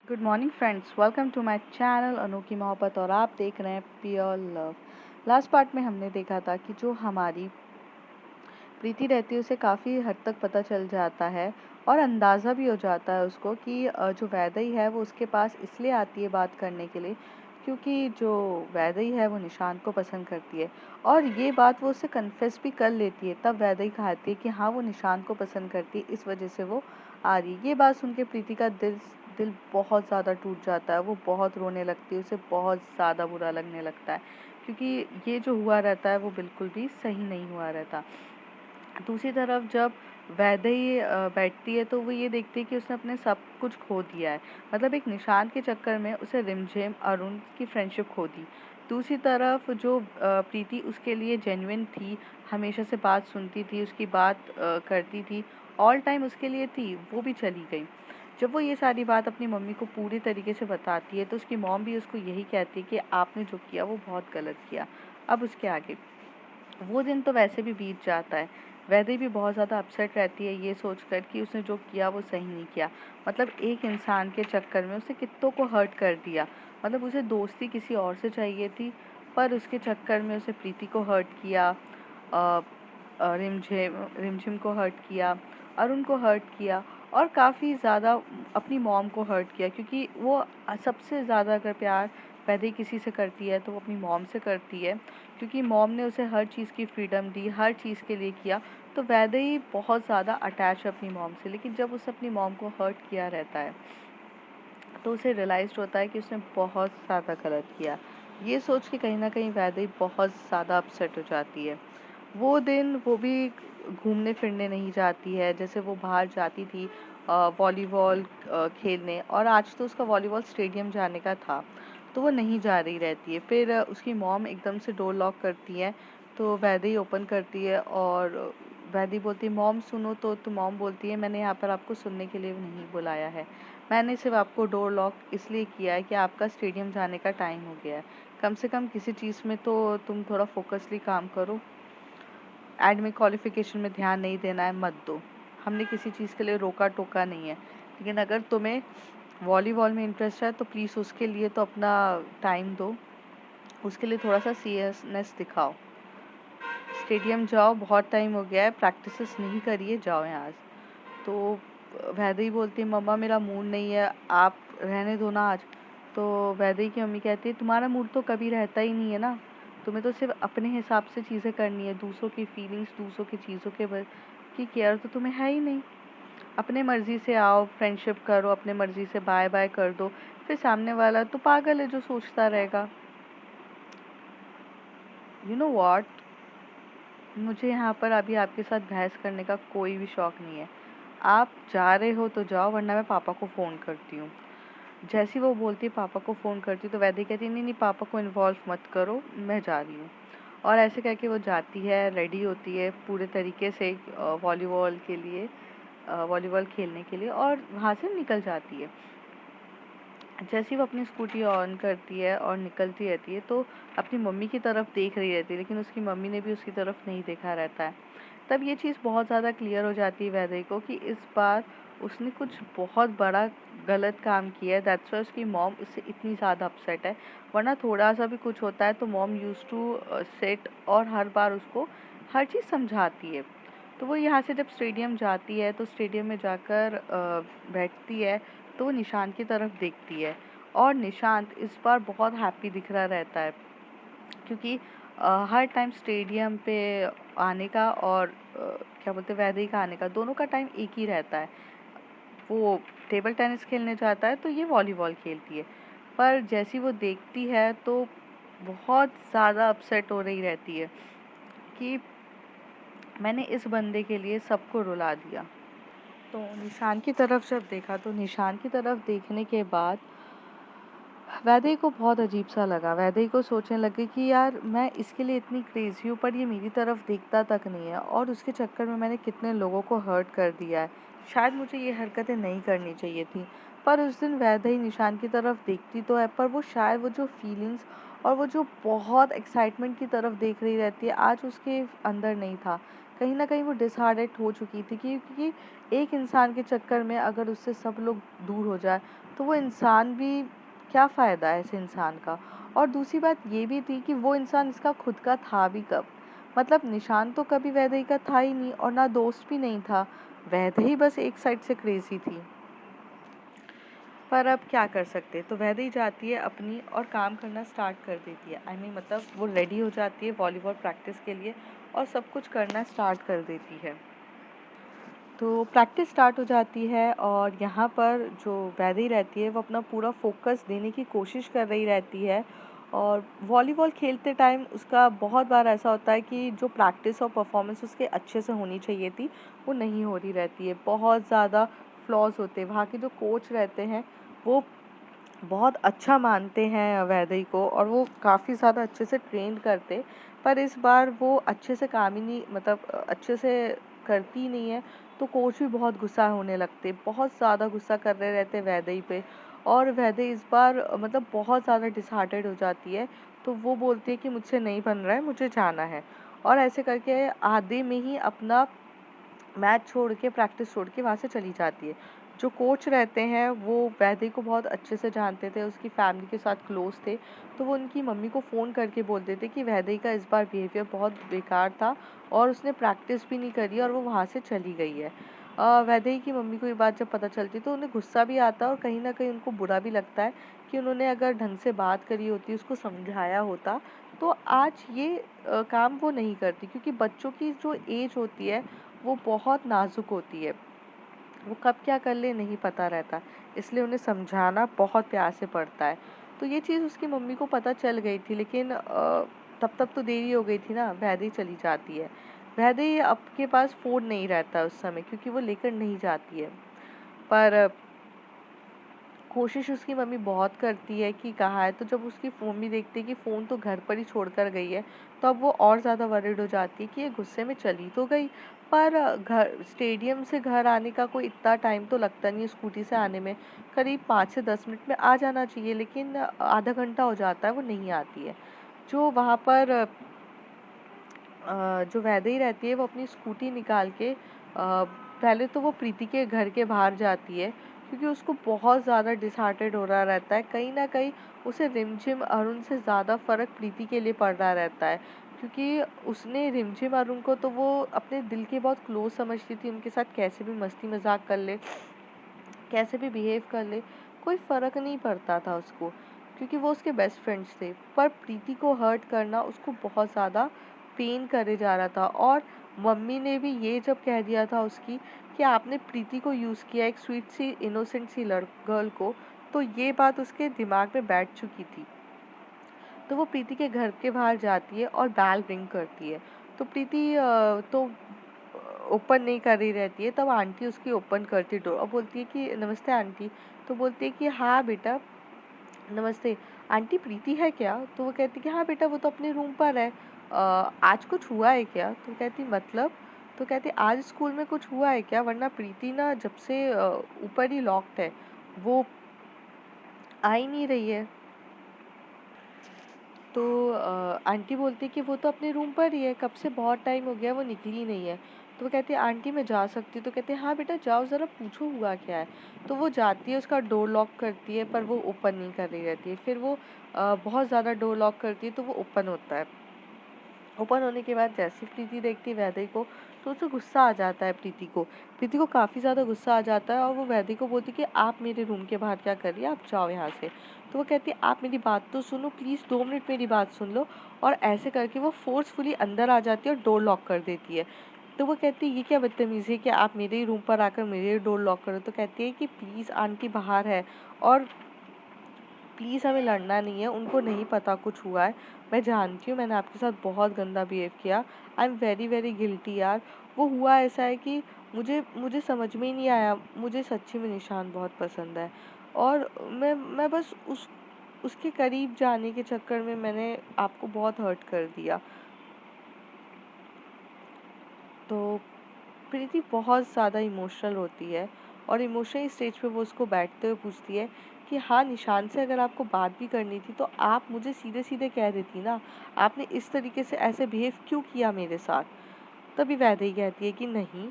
Good morning friends, welcome to my channel Anokhi Mohabbat और आप देख रहे हैं प्योर लव। लास्ट पार्ट में हमने देखा था कि जो हमारी प्रीति रहती है उसे काफ़ी हद तक पता चल जाता है और अंदाज़ा भी हो जाता है उसको कि जो वैदेही है वो उसके पास इसलिए आती है बात करने के लिए क्योंकि जो वैदेही है वो निशांत को पसंद करती है। और ये बात वो उससे कन्फेस भी कर लेती है, तब वैदेही कहती है कि हाँ वो निशांत को पसंद करती है, इस वजह से वो आ रही है। ये बात सुन के प्रीति का दिल दिल बहुत ज़्यादा टूट जाता है, वो बहुत रोने लगती है, उसे बहुत ज़्यादा बुरा लगने लगता है क्योंकि ये जो हुआ रहता है वो बिल्कुल भी सही नहीं हुआ रहता। दूसरी तरफ जब वैदेही बैठती है तो वो ये देखती है कि उसने अपने सब कुछ खो दिया है। मतलब एक निशान के चक्कर में उसे रिमझिम अरुण की फ्रेंडशिप खो दी। दूसरी तरफ जो प्रीति उसके लिए जेन्युइन थी, हमेशा से बात सुनती थी, उसकी बात करती थी, ऑल टाइम उसके लिए थी, वो भी चली गई। जब वो ये सारी बात अपनी मम्मी को पूरी तरीके से बताती है तो उसकी मॉम भी उसको यही कहती है कि आपने जो किया वो बहुत गलत किया। अब उसके आगे वो दिन तो वैसे भी बीत जाता है। वैदेही भी बहुत ज़्यादा अपसेट रहती है ये सोचकर कि उसने जो किया वो सही नहीं किया। मतलब एक इंसान के चक्कर में उसने कित्तों को हर्ट कर दिया। मतलब उसे दोस्ती किसी और से चाहिए थी, पर उसके चक्कर में उसे प्रीति को हर्ट किया, अ, रिमझिम रिमझिम को हर्ट किया, अरुण को हर्ट किया और काफ़ी ज़्यादा अपनी मॉम को हर्ट किया क्योंकि वो सबसे ज़्यादा अगर प्यार वैदेही किसी से करती है तो वो अपनी मॉम से करती है क्योंकि मॉम ने उसे हर चीज़ की फ्रीडम दी, हर चीज़ के लिए किया। तो वैदेही बहुत ज़्यादा अटैच है अपनी मॉम से, लेकिन जब उसने अपनी मॉम को हर्ट किया रहता है तो उसे रियलाइज़ होता है कि उसने बहुत ज़्यादा गलत किया। ये सोच के कहीं न कहीं वैदेही बहुत ज़्यादा अपसेट हो जाती है। वो दिन वो भी घूमने फिरने नहीं जाती है, जैसे वो बाहर जाती थी वॉलीबॉल खेलने, और आज तो उसका वॉलीबॉल स्टेडियम जाने का था, तो वो नहीं जा रही रहती है। फिर उसकी मॉम एकदम से डोर लॉक करती है, तो वैदेही ओपन करती है और वैदेही बोलती है मॉम सुनो, तो मॉम बोलती है मैंने यहाँ पर आपको सुनने के लिए नहीं बुलाया है, मैंने सिर्फ आपको डोर लॉक इसलिए किया है कि आपका स्टेडियम जाने का टाइम हो गया है, कम से कम किसी चीज़ में तो तुम थोड़ा फोकसली काम करो, एडमिट क्वालिफिकेशन में ध्यान नहीं देना है मत दो। हमने किसी चीज़ के लिए रोका टोका नहीं है, लेकिन अगर तुम्हें वॉलीबॉल में इंटरेस्ट है तो प्लीज़ उसके लिए तो अपना टाइम दो, उसके लिए थोड़ा सा सीरियसनेस दिखाओ, स्टेडियम जाओ, बहुत टाइम हो गया है, प्रैक्टिसेस नहीं करिए, जाओ यहाँ से। तो वैदेही बोलती है मम्मा मेरा मूड नहीं है, आप रहने दो ना आज। तो वैदेही की मम्मी कहती है तुम्हारा मूड तो कभी रहता ही नहीं है ना, तुम्हें तो सिर्फ अपने हिसाब से चीज़ें करनी है, दूसरों की फीलिंग्स, दूसरों की चीज़ों के की केयर तो तुम्हें है ही नहीं। अपने मर्जी से आओ, फ्रेंडशिप करो, अपने मर्जी से बाय बाय कर दो, फिर सामने वाला तो पागल है जो सोचता रहेगा। यू नो वॉट, मुझे यहाँ पर अभी आपके साथ बहस करने का कोई भी शौक नहीं है। आप जा रहे हो तो जाओ, वरना मैं पापा को फ़ोन करती हूँ। जैसी वो बोलती है पापा को फ़ोन करती हूँ तो वैदेही कहती है नहीं नहीं पापा को इन्वॉल्व मत करो, मैं जा रही हूँ। और ऐसे करके वो जाती है, रेडी होती है पूरे तरीके से वॉलीबॉल के लिए, वॉलीबॉल खेलने के लिए, और वहाँ से निकल जाती है। जैसे ही वो अपनी स्कूटी ऑन करती है और निकलती रहती है तो अपनी मम्मी की तरफ देख रही रहती है, लेकिन उसकी मम्मी ने भी उसकी तरफ नहीं देखा रहता है। तब ये चीज़ बहुत ज़्यादा क्लियर हो जाती है वैदेही को कि इस बार उसने कुछ बहुत बड़ा गलत काम किया है, दैट्स व्हाई उसकी मॉम उससे इतनी ज़्यादा अपसेट है। वरना थोड़ा सा भी कुछ होता है तो मॉम यूज्ड टू सिट और हर बार उसको हर चीज़ समझाती है। तो वो यहाँ से जब स्टेडियम जाती है तो स्टेडियम में जाकर बैठती है, तो वो निशांत की तरफ देखती है और निशांत इस बार बहुत हैप्पी दिख रहा रहता है क्योंकि हर टाइम स्टेडियम पे आने का और क्या बोलते हैं वैदेही का आने का, दोनों का टाइम एक ही रहता है। वो टेबल टेनिस खेलने जाता है तो ये वॉलीबॉल खेलती है, पर जैसी वो देखती है तो बहुत ज़्यादा अपसेट हो रही रहती है कि मैंने इस बंदे के लिए सबको रुला दिया। तो निशान की तरफ जब देखा तो निशान की तरफ देखने के बाद वैदेही को बहुत अजीब सा लगा। वैदेही को सोचने लगी कि यार मैं इसके लिए इतनी क्रेजी हूँ पर ये मेरी तरफ देखता तक नहीं है, और उसके चक्कर में मैंने कितने लोगों को हर्ट कर दिया है। शायद मुझे ये हरकतें नहीं करनी चाहिए थी। पर उस दिन वैदेही निशान की तरफ देखती तो है, पर वो शायद वो जो फीलिंग्स और वो जो बहुत एक्साइटमेंट की तरफ देख रही रहती है आज उसके अंदर नहीं था। कहीं न कहीं वो डिसहार्टेड हो चुकी थी, क्योंकि एक इंसान के चक्कर में अगर उससे सब लोग दूर हो जाए, तो वो इंसान भी क्या फ़ायदा है ऐसे इंसान का। और दूसरी बात ये भी थी कि वो इंसान इसका खुद का था भी कब? मतलब निशान तो कभी वैदेही का था ही नहीं और ना दोस्त भी नहीं था। वैदेही बस एक साइड से क्रेज़ी थी। पर अब क्या कर सकते हैं, तो वैदेही जाती है अपनी और काम करना स्टार्ट कर देती है। आई मीन मतलब वो रेडी हो जाती है वॉलीबॉल प्रैक्टिस के लिए और सब कुछ करना स्टार्ट कर देती है। तो प्रैक्टिस स्टार्ट हो जाती है और यहाँ पर जो वैदेही रहती है वो अपना पूरा फ़ोकस देने की कोशिश कर रही रहती है। और वॉलीबॉल खेलते टाइम उसका बहुत बार ऐसा होता है कि जो प्रैक्टिस और परफॉर्मेंस उसके अच्छे से होनी चाहिए थी, वो नहीं हो रही रहती है। बहुत ज़्यादा फ्लॉज़ होते हैं। वहाँ के जो कोच रहते हैं, वो बहुत अच्छा मानते हैं वैदेही को और वो काफ़ी ज़्यादा अच्छे से ट्रेन करते। पर इस बार वो अच्छे से काम ही नहीं, मतलब अच्छे से करती ही नहीं है। तो कोच भी बहुत गुस्सा होने लगते, बहुत ज़्यादा गुस्सा कर रहे रहते वैदेही पे। और वैदेही इस बार मतलब बहुत ज़्यादा डिसहार्टेड हो जाती है। तो वो बोलती है कि मुझसे नहीं बन रहा है, मुझे जाना है। और ऐसे करके आधे में ही अपना मैच छोड़ के, प्रैक्टिस छोड़ के वहाँ से चली जाती है। जो कोच रहते हैं वो वैदेही को बहुत अच्छे से जानते थे, उसकी फैमिली के साथ क्लोज़ थे। तो वो उनकी मम्मी को फ़ोन करके बोलते थे कि वैदेही का इस बार बिहेवियर बहुत बेकार था और उसने प्रैक्टिस भी नहीं करी और वो वहाँ से चली गई है। वैदेही की मम्मी को ये बात जब पता चलती है तो उन्हें गुस्सा भी आता है और कहीं न कहीं उनको बुरा भी लगता है कि उन्होंने अगर ढंग से बात करी होती, उसको समझाया होता, तो आज ये काम वो नहीं करती, क्योंकि बच्चों की जो एज होती है वो बहुत नाज़ुक होती है। वो कब क्या कर ले नहीं पता रहता, इसलिए उन्हें समझाना बहुत प्यार से पड़ता है। तो ये चीज़ उसकी मम्मी को पता चल गई थी, लेकिन तब तक तो देरी हो गई थी ना, वैदेही चली जाती है। वैदेही अब के पास फ़ोन नहीं रहता उस समय, क्योंकि वो लेकर नहीं जाती है। पर कोशिश उसकी मम्मी बहुत करती है कि कहाँ है, तो जब उसकी मम्मी देखती है कि फ़ोन तो घर पर ही छोड़कर गई है, तो अब वो और ज़्यादा वरिड हो जाती है कि ये गुस्से में चली तो गई, पर घर स्टेडियम से घर आने का कोई इतना टाइम तो लगता नहीं है स्कूटी से आने में, करीब 5 से 10 मिनट में आ जाना चाहिए, लेकिन आधा घंटा हो जाता है, वो नहीं आती है। जो वहाँ पर जो वैदेही रहती है वो अपनी स्कूटी निकाल के पहले तो वो प्रीति के घर के बाहर जाती है, क्योंकि उसको बहुत ज़्यादा डिसहार्टेड हो रहा रहता है। कहीं न कहीं उसे रिमझिम अरुण से ज़्यादा फ़र्क प्रीति के लिए पड़ रहा रहता है, क्योंकि उसने रिमझिम अरुण को तो वो अपने दिल के बहुत क्लोज़ समझती थी, उनके साथ कैसे भी मस्ती मज़ाक कर ले, कैसे भी बिहेव कर ले, कोई फ़र्क नहीं पड़ता था उसको, क्योंकि वो उसके बेस्ट फ्रेंड्स थे। पर प्रीति को हर्ट करना उसको बहुत ज़्यादा पेन करे जा रहा था। और मम्मी ने भी ये जब कह दिया था उसकी कि आपने प्रीति को यूज़ किया, एक स्वीट सी इनोसेंट सी गर्ल को, तो ये बात उसके दिमाग में बैठ चुकी थी। तो वो प्रीति के घर के बाहर जाती है और बेल रिंग करती है। तो प्रीति तो ओपन नहीं कर रही रहती है, तब आंटी उसकी ओपन करती है डोर और बोलती है कि नमस्ते आंटी। तो बोलती है कि हाँ बेटा, नमस्ते। आंटी प्रीति है क्या? तो वो कहती है कि हाँ बेटा, वो तो अपने रूम पर है। आज कुछ हुआ है क्या? तो कहती मतलब? तो कहती आज स्कूल में कुछ हुआ है क्या? वरना प्रीति ना जब से ऊपर ही लॉक्ड है, वो आ ही नहीं रही है। तो आंटी बोलती है कि वो तो अपने रूम पर ही है, कब से बहुत टाइम हो गया, वो निकली नहीं है। तो वो कहती है आंटी मैं जा सकती हूँ? तो कहते हैं हाँ बेटा जाओ, ज़रा पूछो हुआ क्या है। तो वो जाती है, उसका डोर लॉक करती है, पर वो ओपन नहीं कर रही रहती है। फिर वो बहुत ज़्यादा डोर लॉक करती है, तो वो ओपन होता है। ओपन होने के बाद जैसे ही प्रीति देखती है वैदेही को, तो उसे गुस्सा आ जाता है प्रीति को। प्रीति को काफ़ी ज़्यादा गुस्सा आ जाता है और वो वैदेही को बोलती है कि आप मेरे रूम के बाहर क्या कर रही है? आप जाओ यहाँ से। तो वो कहती है आप मेरी बात तो सुनो प्लीज़, 2 मिनट मेरी बात सुन लो। और ऐसे करके वो फ़ोर्सफुली अंदर आ जाती है और डोर लॉक कर देती है। तो वो कहती है ये क्या बदतमीज़ी है कि आप मेरे ही रूम पर आकर मेरे ही डोर लॉक करो। तो कहती है कि प्लीज़ आंटी बाहर है और प्लीज़ हमें लड़ना नहीं है, उनको नहीं पता कुछ हुआ है। मैं जानती हूँ मैंने आपके साथ बहुत गंदा बिहेव किया। I am very very guilty यार। वो हुआ ऐसा है कि मुझे मुझे समझ में ही नहीं आया। मुझे सच्ची में निशान बहुत पसंद है और मैं बस उसके करीब जाने के चक्कर में मैंने आपको बहुत हर्ट कर दिया। तो प्रीति बहुत ज़्यादा इमोशनल होती है और इमोशनल स्टेज पे वो उसको बैठते हुए पूछती है कि हाँ निशान से अगर आपको बात भी करनी थी तो आप मुझे सीधे सीधे कह देती ना, आपने इस तरीके से ऐसे बिहेव क्यों किया मेरे साथ। तभी वैदेही कहती है कि नहीं,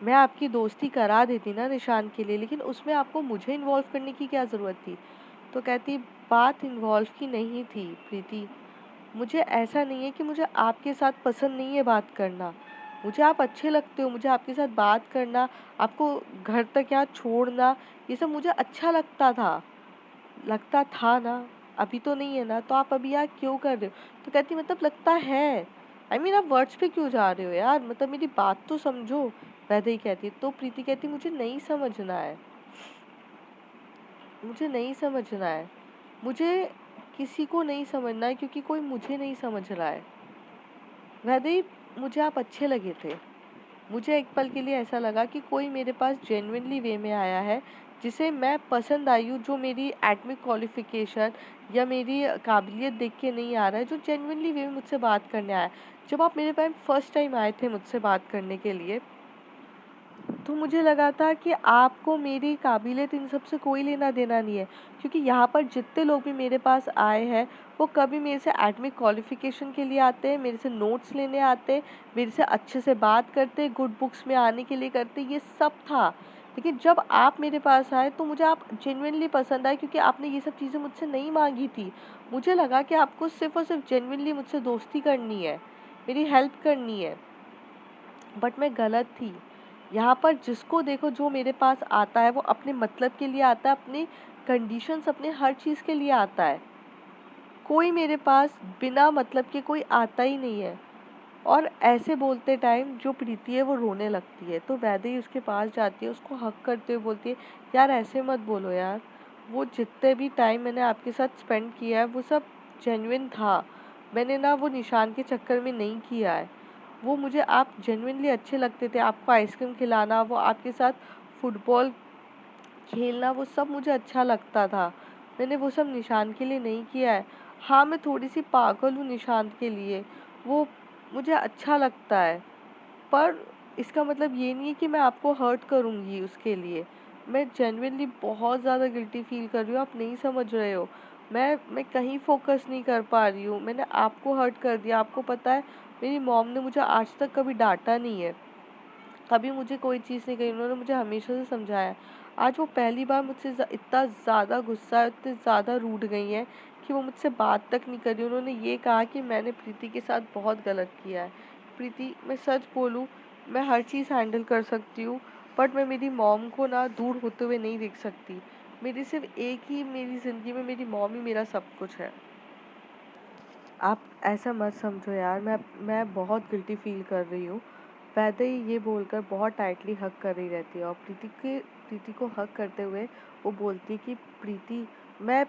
मैं आपकी दोस्ती करा देती ना निशान के लिए, लेकिन उसमें आपको मुझे इन्वॉल्व करने की क्या ज़रूरत थी? तो कहती, बात इन्वॉल्व की नहीं थी प्रीति। मुझे ऐसा नहीं है कि मुझे आपके साथ पसंद नहीं है बात करना। मुझे आप अच्छे लगते हो, मुझे आपके साथ बात करना, आपको घर तक यहाँ छोड़ना, ये सब मुझे अच्छा लगता था ना, अभी तो नहीं है ना, तो आप अभी यहाँ क्यों कर रहे हो? तो कहती मतलब लगता है। आप वर्ड्स पे क्यों जा रहे हो यार? मतलब मेरी बात तो समझो। वैदेही कहती है, तो प्रीति कहती मुझे नहीं समझना है। मुझे नहीं समझना है। मुझे किसी को नहीं समझना है क्योंकि कोई मुझे नहीं समझ रहा है। वैदेही, मुझे आप अच्छे लगे थे। मुझे एक पल के लिए ऐसा लगा कि कोई मेरे पास जेन्युइनली वे में आया है, जिसे मैं पसंद आई हूँ, जो मेरी एटॉमिक क्वालिफ़िकेशन या मेरी काबिलियत देख के नहीं आ रहा है, जो जेन्युइनली वे में मुझसे बात करने आया है। जब आप मेरे पास फर्स्ट टाइम आए थे मुझसे बात करने के लिए, तो मुझे लगा था कि आपको मेरी काबिलियत इन सब से कोई लेना-देना नहीं है, क्योंकि यहाँ पर जितने लोग भी मेरे पास आए हैं, वो कभी मेरे से एटॉमिक क्वालिफ़िकेशन के लिए आते हैं, मेरे से नोट्स लेने आते हैं, मेरे से अच्छे से बात करते हैं, गुड बुक्स में आने के लिए करते हैं, ये सब था। लेकिन जब आप मेरे पास आए, तो मुझे आप जेनुइनली पसंद आए, क्योंकि आपने ये सब चीज़ें मुझसे नहीं माँगी थी। मुझे लगा कि आपको सिर्फ़ और सिर्फ़ जेनुइनली मुझसे दोस्ती करनी है, मेरी हेल्प करनी है। बट मैं गलत थी। यहाँ पर जिसको देखो जो मेरे पास आता है, वो अपने मतलब के लिए आता है, अपनी कंडीशंस, अपने हर चीज़ के लिए आता है। कोई मेरे पास बिना मतलब के कोई आता ही नहीं है। और ऐसे बोलते टाइम जो प्रीति है वो रोने लगती है, तो वैदेही उसके पास जाती है, उसको हग करते हुए बोलती है, यार ऐसे मत बोलो यार, वो जितने भी टाइम मैंने आपके साथ स्पेंड किया है वो सब जेन्युइन था। मैंने ना वो निशान के चक्कर में नहीं किया है। वो मुझे आप जेन्युइनली अच्छे लगते थे, आपको आइसक्रीम खिलाना, वो आपके साथ फुटबॉल खेलना, वो सब मुझे अच्छा लगता था। मैंने वो सब निशान के लिए नहीं किया है। हाँ, मैं थोड़ी-सी पागल हूँ निशान के लिए, वो मुझे अच्छा लगता है, पर इसका मतलब ये नहीं है कि मैं आपको हर्ट करूँगी उसके लिए। मैं जेनुइनली बहुत ज़्यादा गिल्टी फ़ील कर रही हूँ, आप नहीं समझ रहे हो। मैं कहीं फ़ोकस नहीं कर पा रही हूँ, मैंने आपको हर्ट कर दिया। आपको पता है, मेरी मॉम ने मुझे आज तक कभी डाँटा नहीं है। कभी मुझे कोई चीज़ नहीं कही, उन्होंने मुझे हमेशा से समझाया। आज वो पहली बार मुझसे इतना ज़्यादा गुस्सा, इतने ज़्यादा रूठ गई हैं कि वो मुझसे बात तक नहीं कर रही। उन्होंने ये कहा कि मैंने प्रीति के साथ बहुत गलत किया है। प्रीति, मैं सच बोलूँ, मैं हर चीज़ हैंडल कर सकती हूँ, बट मैं मेरी मॉम को ना दूर होते हुए नहीं देख सकती। मेरी सिर्फ़ एक ही, मेरी ज़िंदगी में मेरी मॉम ही मेरा सब कुछ है। आप ऐसा मत समझो यार, मैं बहुत गिल्टी फ़ील कर रही हूँ। वैदेही ये बोलकर बहुत टाइटली हग कर रही रहती है, और प्रीति को हग करते हुए वो बोलती है कि प्रीति, मैं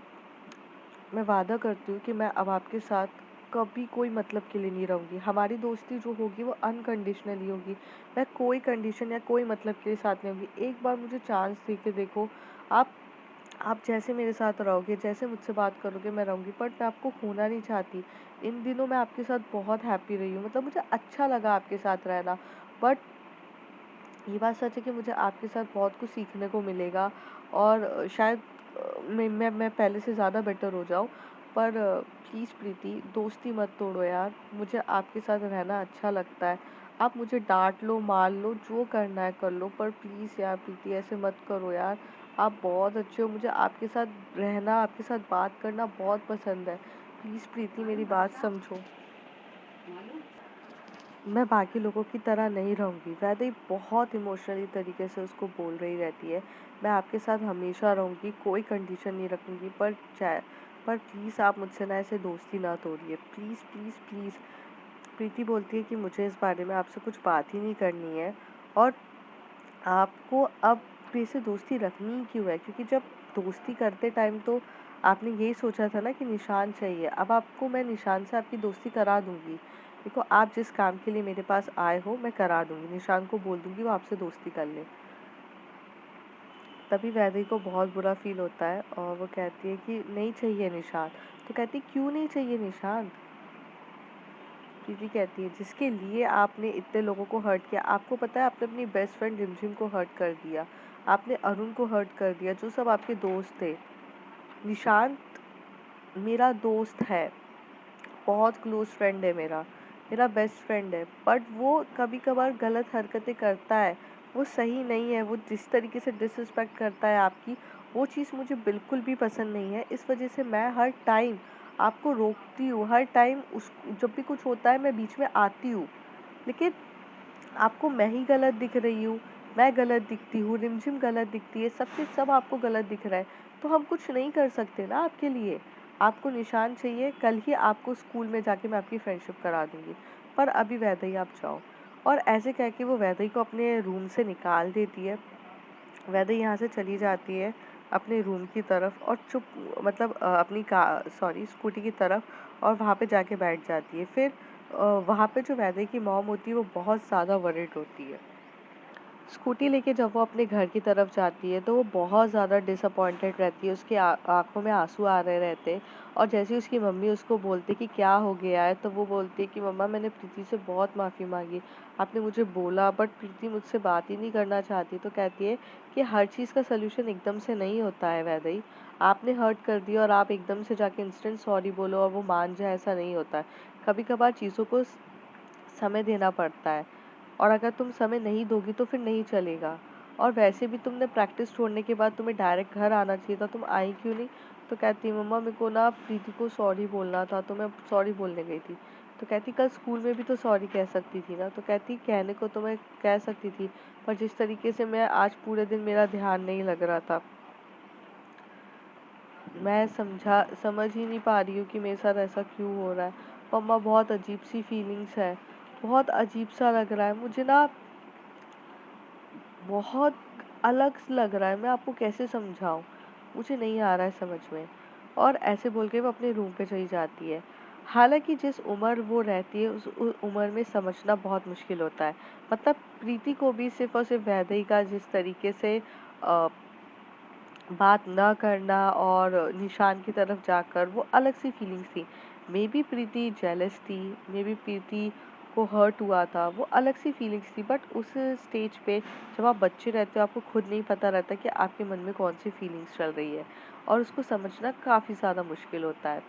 मैं वादा करती हूँ कि मैं अब आपके साथ कभी कोई मतलब के लिए नहीं रहूँगी। हमारी दोस्ती जो होगी वो अनकंडीशनली होगी। मैं कोई कंडीशन या कोई मतलब के साथ नहीं होंगी। एक बार मुझे चांस दे के देखो। आप आप जैसे मेरे साथ रहोगे, जैसे मुझसे बात करोगे, मैं रहूँगी, बट मैं आपको खोना नहीं चाहती। इन दिनों मैं आपके साथ बहुत हैप्पी रही हूँ, मतलब मुझे अच्छा लगा आपके साथ रहना। बट ये बात सच है कि मुझे आपके साथ बहुत कुछ सीखने को मिलेगा, और शायद मैं पहले से ज़्यादा बेटर हो जाऊँ। पर प्लीज़ प्रीति, दोस्ती मत तोड़ो यार। मुझे आपके साथ रहना अच्छा लगता है। आप मुझे डाँट लो, मार लो, जो करना है कर लो, पर प्लीज़ यार प्रीति, ऐसे मत करो यार। आप बहुत अच्छे हो, मुझे आपके साथ रहना, आपके साथ बात करना बहुत पसंद है। प्लीज़ प्रीति, मेरी बात समझो। मैं बाकी लोगों की तरह नहीं रहूँगी। वैदेही बहुत इमोशनली तरीके से उसको बोल रही रहती है। मैं आपके साथ हमेशा रहूँगी, कोई कंडीशन नहीं रखूँगी, पर प्लीज़ आप मुझसे ना ऐसे दोस्ती ना तोड़िए। Please, please, please. प्रीति बोलती है कि मुझे इस बारे में आपसे कुछ बात ही नहीं करनी है, और आपको अब मेरे से दोस्ती रखनी ही क्यों है? क्योंकि जब दोस्ती करते टाइम तो आपने यही सोचा था ना कि निशान चाहिए। अब आपको मैं निशान से आपकी दोस्ती करा दूँगी। देखो, आप जिस काम के लिए मेरे पास आए हो, मैं करा दूँगी। निशान को बोल दूँगी वो आपसे दोस्ती कर ले। तभी वैदेही को बहुत बुरा फ़ील होता है, और वो कहती है कि नहीं चाहिए निशान। तो कहती है, क्यों नहीं चाहिए निशान? प्रीति कहती है, जिसके लिए आपने इतने लोगों को हर्ट किया। आपको पता है, आपने अपनी बेस्ट फ्रेंड रिमझिम को हर्ट कर दिया। आपने अरुण को हर्ट कर दिया, जो सब आपके दोस्त थे। निशांत मेरा दोस्त है, बहुत क्लोज़ फ्रेंड है मेरा। मेरा बेस्ट फ्रेंड है, बट वो कभी कभार गलत हरकतें करता है, वो सही नहीं है, वो जिस तरीके से डिसरिस्पेक्ट करता है आपकी, वो चीज़ मुझे बिल्कुल भी पसंद नहीं है। इस वजह से मैं हर टाइम आपको रोकती हूँ, हर टाइम उस जब भी कुछ होता है मैं बीच में आती हूँ, लेकिन आपको मैं ही गलत दिख रही हूँ, मैं गलत दिखती हूँ, रिमझिम गलत दिखती है, सबसे सब आपको गलत दिख रहा है, तो हम कुछ नहीं कर सकते ना आपके लिए। आपको निशान चाहिए, कल ही आपको स्कूल में जाके मैं आपकी फ्रेंडशिप करा दूँगी, पर अभी वैदई आप जाओ। और ऐसे कह के वो वैदई को अपने रूम से निकाल देती है। वैदई यहाँ से चली जाती है अपने रूम की तरफ और चुप मतलब अपनी का सॉरी स्कूटी की तरफ, और वहाँ पे जाके बैठ जाती है। फिर वहाँ पे जो वैदई की मॉम होती है वो बहुत ज़्यादा वरिड होती है। स्कूटी लेके जब वो अपने घर की तरफ जाती है तो वो बहुत ज़्यादा डिसअपॉइंटेड रहती है, उसकी आंखों में आंसू आ रहे रहते हैं। और जैसे ही उसकी मम्मी उसको बोलती कि क्या हो गया है, तो वो बोलती है कि मम्मा मैंने प्रीति से बहुत माफ़ी मांगी, आपने मुझे बोला, बट प्रीति मुझसे बात ही नहीं करना चाहती। तो कहती है कि हर चीज़ का सलूशन एकदम से नहीं होता है वैदई, आपने हर्ट कर दिया और आप एकदम से जाके इंस्टेंट सॉरी बोलो और वो मान जाए, ऐसा नहीं होता है। कभी कभार चीज़ों को समय देना पड़ता है, और अगर तुम समय नहीं दोगी तो फिर नहीं चलेगा। और वैसे भी तुमने प्रैक्टिस छोड़ने के बाद तुम्हें डायरेक्ट घर आना चाहिए था, तुम आई क्यों नहीं? तो कहती मम्मा मेरे को ना प्रीति को सॉरी बोलना था, तो मैं सॉरी बोलने गई थी। तो कहती कल स्कूल में भी तो सॉरी कह सकती थी ना। तो कहती कहने को तो मैं कह सकती थी, पर जिस तरीके से मैं आज पूरे दिन मेरा ध्यान नहीं लग रहा था, मैं समझ ही नहीं पा रही हूँ कि मेरे साथ ऐसा क्यों हो रहा है। मम्मा बहुत अजीब सी फीलिंग्स है, बहुत अजीब सा लग रहा है मुझे ना, बहुत अलग लग रहा है, मैं आपको कैसे समझाऊँ? मुझे नहीं आ रहा है समझ में। और ऐसे बोल के वो अपने रूम पे चली जाती है। हालाँकि जिस उम्र वो रहती है उस उम्र में समझना बहुत मुश्किल होता है। मतलब प्रीति को भी सिर्फ़ और सिर्फ़ वैदेही का जिस तरीके से अ, बात ना करना और निशान की तरफ जाकर वो अलग सी फीलिंग्स थी। मे बी प्रीति जेलस थी, मे बी प्रीति को हर्ट हुआ था, वो अलग सी फीलिंग्स थी। बट उस स्टेज पे जब आप बच्चे रहते हो आपको खुद नहीं पता रहता कि आपके मन में कौन सी फीलिंग्स चल रही है, और उसको समझना काफ़ी ज़्यादा मुश्किल होता है।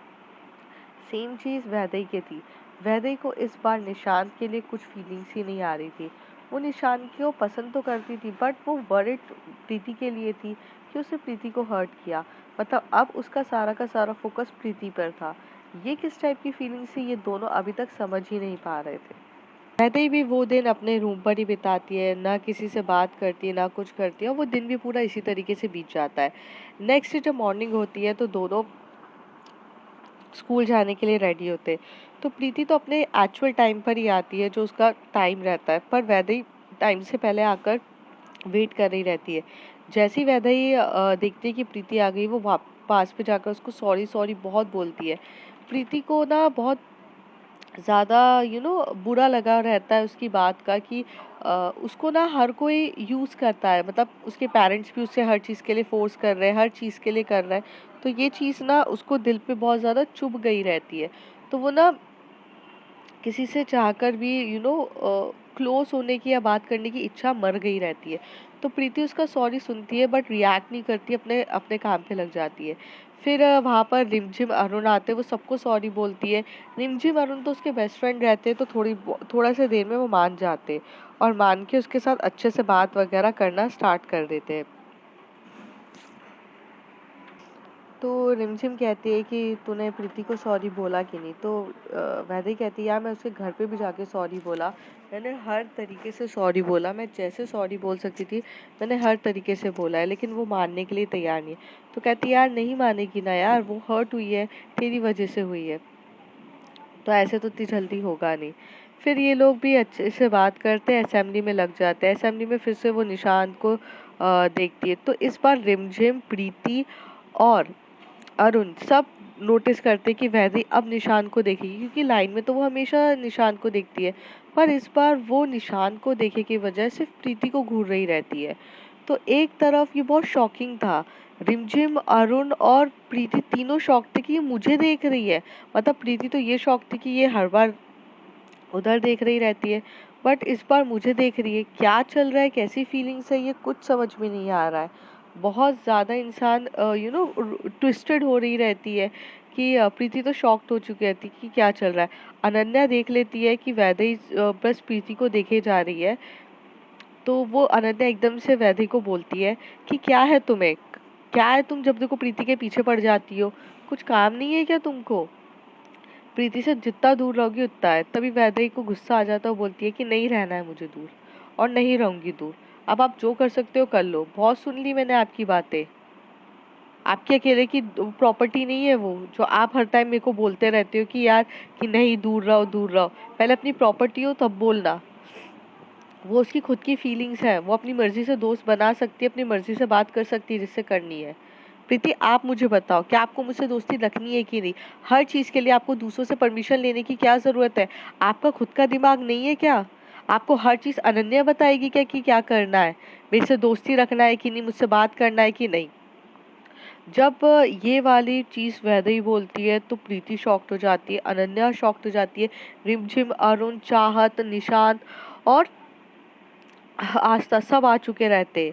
सेम चीज़ वैदेही की थी। वैदेही को इस बार निशांत के लिए कुछ फीलिंग्स ही नहीं आ रही थी। वो निशांत को पसंद तो करती थी, बट वो वरिड प्रीति के लिए थी कि उसने प्रीति को हर्ट किया। मतलब अब उसका सारा का सारा फोकस प्रीति पर था। ये किस टाइप की फीलिंग्स थी ये दोनों अभी तक समझ ही नहीं पा रहे थे। वैदेही भी वो दिन अपने रूम पर ही बिताती है, ना किसी से बात करती है, ना कुछ करती है, और वो दिन भी पूरा इसी तरीके से बीत जाता है। नेक्स्ट डे जब मॉर्निंग होती है तो दोनों स्कूल जाने के लिए रेडी होते। तो प्रीति तो अपने एक्चुअल टाइम पर ही आती है, जो उसका टाइम रहता है, पर वैदेही टाइम से पहले आकर वेट कर रही रहती है। जैसे ही वैदेही देखती है कि प्रीति आ गई, वो पास पे जाकर उसको सॉरी सॉरी बहुत बोलती है। प्रीति को ना बहुत ज़्यादा बुरा लगा रहता है उसकी बात का कि उसको ना हर कोई यूज़ करता है, मतलब उसके पेरेंट्स भी उससे हर चीज़ के लिए फ़ोर्स कर रहे हैं, हर चीज़ के लिए कर रहे हैं। तो ये चीज़ ना उसको दिल पे बहुत ज़्यादा चुभ गई रहती है। तो वो ना किसी से चाहकर भी क्लोज होने की या बात करने की इच्छा मर गई रहती है। तो प्रीति उसका सॉरी सुनती है बट रिएक्ट नहीं करती, अपने अपने काम पे लग जाती है। फिर वहाँ पर रिमझिम अरुण आते हैं, वो सबको सॉरी बोलती है। रिमझिम अरुण तो उसके बेस्ट फ्रेंड रहते हैं, तो थोड़ा सा देर में वो मान जाते हैं और मान के उसके साथ अच्छे से बात वगैरह करना स्टार्ट कर देते हैं। तो रिमझिम कहती है कि तूने प्रीति को सॉरी बोला कि नहीं? तो वैदेही कहती है यार मैं उसके घर पे भी जाके सॉरी बोला, मैंने हर तरीके से सॉरी बोला, मैं जैसे सॉरी बोल सकती थी मैंने हर तरीके से बोला है, लेकिन वो मानने के लिए तैयार नहीं है। तो कहती है यार नहीं मानेगी ना यार, वो हर्ट हुई है, तेरी वजह से हुई है, तो ऐसे तो इतनी जल्दी होगा नहीं। फिर ये लोग भी अच्छे से बात करते हैं, असेंबली में लग जाते हैं। असेंबली में फिर से वो निशांत को देखती है। तो इस बार रिमझिम, प्रीति और अरुण सब नोटिस करते कि वैदेही अब निशान को देखेगी, क्योंकि लाइन में तो वो हमेशा निशान को देखती है, पर इस बार वो निशान को देखे की बजाय सिर्फ प्रीति को घूर रही रहती है। तो एक तरफ ये बहुत शॉकिंग था, रिमझिम, अरुण और प्रीति तीनों शॉक थे कि ये मुझे देख रही है। मतलब प्रीति तो ये शॉक थी कि ये हर बार उधर देख रही रहती है, बट इस बार मुझे देख रही है। क्या चल रहा है, कैसी फीलिंग्स है, ये कुछ समझ में नहीं आ रहा है। बहुत ज़्यादा इंसान ट्विस्टेड हो रही रहती है कि प्रीति तो शॉक्ड हो चुकी रहती कि क्या चल रहा है। अनन्या देख लेती है कि वैदेही बस प्रीति को देखे जा रही है, तो वो अनन्या एकदम से वैदेही को बोलती है कि क्या है तुम्हें, क्या है तुम जब देखो प्रीति के पीछे पड़ जाती हो, कुछ काम नहीं है क्या तुमको? प्रीति से जितना दूर रहोगी उतना है। तभी वैदेही को गुस्सा आ जाता है, वो बोलती है कि नहीं रहना है मुझे दूर, और नहीं रहूंगी दूर। अब आप जो कर सकते हो कर लो, बहुत सुन ली मैंने आपकी बातें। आपके अकेले की प्रॉपर्टी नहीं है वो, जो आप हर टाइम मेरे को बोलते रहते हो कि यार कि नहीं दूर रहो दूर रहो। पहले अपनी प्रॉपर्टी हो तब बोलना। वो उसकी खुद की फीलिंग्स है, वो अपनी मर्जी से दोस्त बना सकती है, अपनी मर्जी से बात कर सकती है जिससे करनी है। प्रीति आप मुझे बताओ, क्या आपको मुझसे दोस्ती रखनी है कि नहीं? हर चीज के लिए आपको दूसरों से परमिशन लेने की क्या जरूरत है? आपका खुद का दिमाग नहीं है क्या? आपको हर चीज अनन्या बताएगी क्या कि क्या करना है, मेरे से दोस्ती रखना है कि नहीं, मुझसे बात करना है कि नहीं? जब ये वाली चीज वैदेही बोलती है तो प्रीति शॉक्ड हो जाती है, अनन्या शॉक्ड हो जाती है, रिमझिम, अरुण, चाहत, निशांत और आस्था सब आ चुके रहते।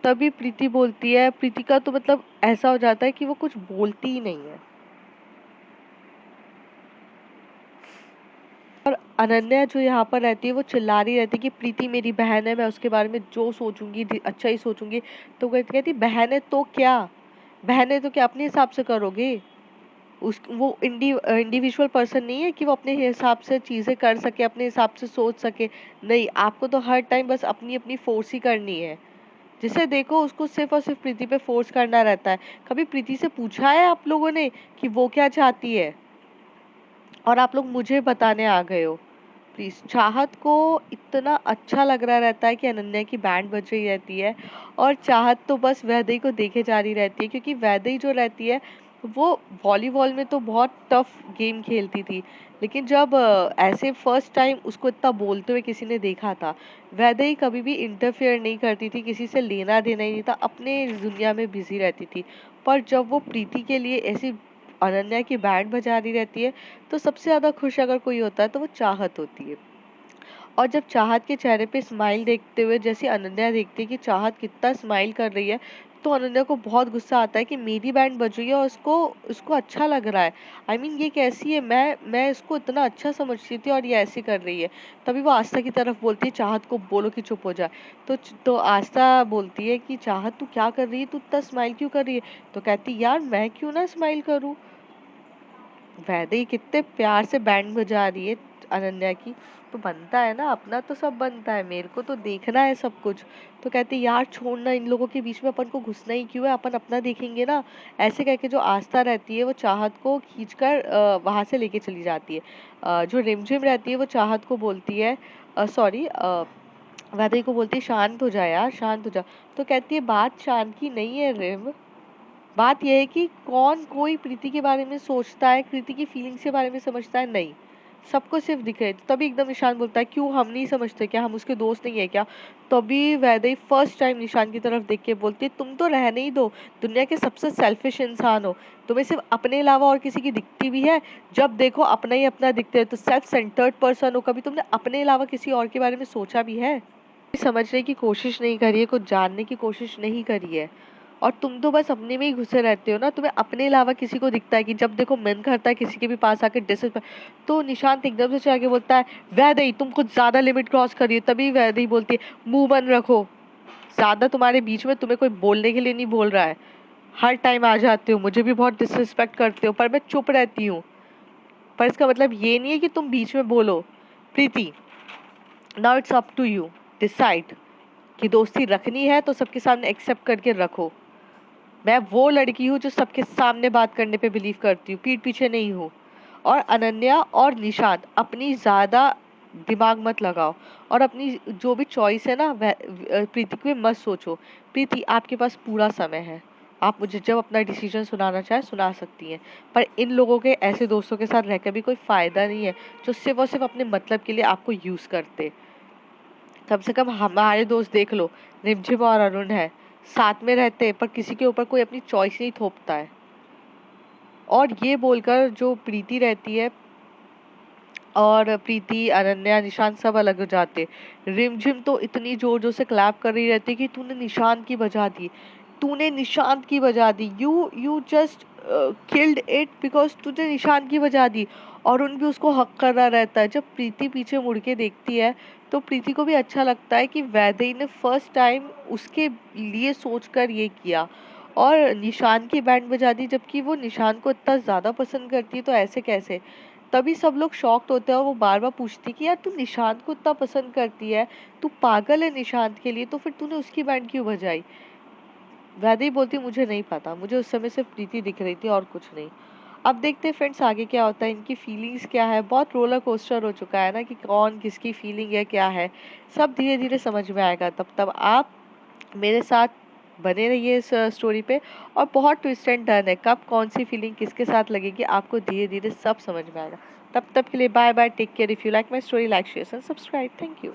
तभी प्रीति बोलती है, प्रीति का तो मतलब ऐसा हो जाता है कि वो कुछ बोलती ही नहीं है। और अनन्या जो यहाँ पर रहती है वो चिल्ला रही रहती है कि प्रीति मेरी बहन है, मैं उसके बारे में जो सोचूंगी अच्छा ही सोचूंगी। तो कहती कहती बहन है तो क्या, बहन है तो क्या अपने हिसाब से करोगे? उस वो इंडिविजुअल पर्सन नहीं है कि वो अपने हिसाब से चीजें कर सके, अपने हिसाब से सोच सके। नहीं, आपको तो हर टाइम बस अपनी अपनी फोर्स ही करनी है। जिसे देखो उसको सिर्फ और सिर्फ प्रीति पे फोर्स करना रहता है। कभी प्रीति से पूछा है आप लोगों ने कि वो क्या चाहती है? और आप लोग मुझे बताने आ गए हो। प्लीज, चाहत को इतना अच्छा लग रहा रहता है कि अनन्या की बैंड बज रही रहती है, और चाहत तो बस वैदेही को देखे जा रही रहती है, क्योंकि वैदेही जो रहती है वो वॉलीबॉल में तो बहुत टफ गेम खेलती थी। लेकिन जब ऐसे फर्स्ट टाइम उसको इतना बोलते हुए किसी ने देखा था, वैदेही कभी भी इंटरफेयर नहीं करती थी, किसी से लेना देना ही नहीं था, अपने दुनिया में बिजी रहती थी। पर जब वो प्रीति के लिए ऐसी अनन्या की बैंड बजा रही रहती है, तो सबसे ज्यादा खुश अगर कोई होता है तो वो चाहत होती है। और जब चाहत के चेहरे पे स्माइल देखते हुए जैसे अनन्या देखती है कि चाहत कितना स्माइल कर रही है, तो अनन्या को बहुत गुस्सा आता है कि मेरी बैंड बज रही है और उसको उसको अच्छा लग रहा है। ये कैसी है? मैं इसको इतना अच्छा समझती थी और ये ऐसी कर रही है। तभी वो आस्था की तरफ बोलती है, चाहत को बोलो कि चुप हो जाए। तो आस्था बोलती है कि चाहत तू क्या कर रही है, तू इतना स्माइल क्यों कर रही है? तो कहती यार मैं क्यों ना स्माइल करूं, वैदेही कितने प्यार से बैंड बजा रही है अनन्या की, तो बनता है ना, अपना तो सब बनता है, मेरे को तो देखना है सब कुछ। तो कहती यार छोड़ना, इन लोगों के बीच में अपन को घुसना ही क्यों है, अपन अपना देखेंगे ना। ऐसे कह के जो आस्था रहती है वो चाहत को खींचकर वहां से लेके चली जाती है। जो रिमझिम रहती है वो चाहत को बोलती है, सॉरी, वैदेही को बोलती है शांत हो जा यार, शांत हो जा। तो कहती है बात शांत की नहीं है रिम, बात यह है कि कौन कोई प्रीति के बारे में सोचता है, प्रीति की फीलिंग्स के बारे में समझता है? नहीं, सबको सिर्फ दिखे। तभी एकदम निशान बोलता है क्यों हम नहीं समझते क्या, हम उसके दोस्त नहीं है क्या? तभी वैदेही फर्स्ट टाइम निशान की तरफ देख के बोलती है तुम तो रहने ही दो, दुनिया के सबसे सेल्फिश इंसान हो, तुम्हें सिर्फ अपने अलावा और किसी की दिखती भी है? जब देखो अपना ही अपना दिखते है, तो सेल्फ सेंटर्ड पर्सन हो, कभी तुमने अपने अलावा किसी और के बारे में सोचा भी है? समझने की कोशिश नहीं करी है, कुछ जानने की कोशिश नहीं करी है। और तुम तो बस अपने में ही घुसे रहते हो ना, तुम्हें अपने अलावा किसी को दिखता है कि जब देखो मन करता है किसी के भी पास आकर डिसरिस्पेक्ट। तो निशांत एकदम से चढ़ के बोलता है वैदेही तुम कुछ ज्यादा लिमिट क्रॉस करिए। तभी वैदेही बोलती है मुंह बंद रखो, ज्यादा तुम्हारे बीच में तुम्हें कोई बोलने के लिए नहीं बोल रहा है। हर टाइम आ जाते हो, मुझे भी बहुत डिसरिस्पेक्ट करते हो, पर मैं चुप रहती हूँ। पर इसका मतलब ये नहीं है कि तुम बीच में बोलो। Preeti, now it's up to you, decide कि दोस्ती रखनी है तो सबके सामने एक्सेप्ट करके रखो। मैं वो लड़की हूँ जो सबके सामने बात करने पे बिलीव करती हूँ, पीठ पीछे नहीं हूँ। और अनन्या और निशांत अपनी ज्यादा दिमाग मत लगाओ, और अपनी जो भी चॉइस है ना प्रीति को मत सोचो। प्रीति आपके पास पूरा समय है, आप मुझे जब अपना डिसीजन सुनाना चाहे सुना सकती हैं। पर इन लोगों के ऐसे दोस्तों के साथ रहकर भी कोई फायदा नहीं है, जो सिर्फ और सिर्फ अपने मतलब के लिए आपको यूज करते। कम से कम हमारे दोस्त देख लो, रिमझिम और अरुण है, साथ में रहते हैं पर किसी के ऊपर कोई अपनी चॉइस नहीं थोपता है। और ये बोलकर जो प्रीति रहती है, और प्रीति, अनन्या, निशांत सब अलग हो जाते। रिमझिम तो इतनी जोर जोर से क्लैप कर रही रहती है कि तूने निशांत की बजा दी, तूने निशांत की बजा दी, you just killed it because तुझे निशांत की बजा दी। और उन भी उसको हक कर रहा रहता है। जब प्रीति पीछे मुड़ के देखती है तो प्रीति को भी अच्छा लगता है कि वैदेही ने फर्स्ट टाइम उसके लिए सोचकर ये किया और निशान की बैंड बजा दी, जबकि वो निशान को इतना ज्यादा पसंद करती है, तो ऐसे कैसे। तभी सब लोग शॉक्ड होते हैं और वो बार बार पूछती है कि यार तू निशांत को इतना पसंद करती है, तू पागल है निशांत के लिए, तो फिर तूने उसकी बैंड क्यों बजाई। वैदेही बोलती मुझे नहीं पता, मुझे उस समय सिर्फ प्रीति दिख रही थी और कुछ नहीं। अब देखते हैं फ्रेंड्स आगे क्या होता है, इनकी फीलिंग्स क्या है। बहुत रोलर कोस्टर हो चुका है ना कि कौन किसकी फीलिंग है क्या है, सब धीरे धीरे समझ में आएगा। तब तब आप मेरे साथ बने रहिए इस स्टोरी पे। और बहुत ट्विस्ट एंड टर्न है, कब कौन सी फीलिंग किसके साथ लगेगी आपको धीरे धीरे सब समझ में आएगा। तब तक के लिए bye bye, take care. If you like my story, like share and subscribe. Thank you.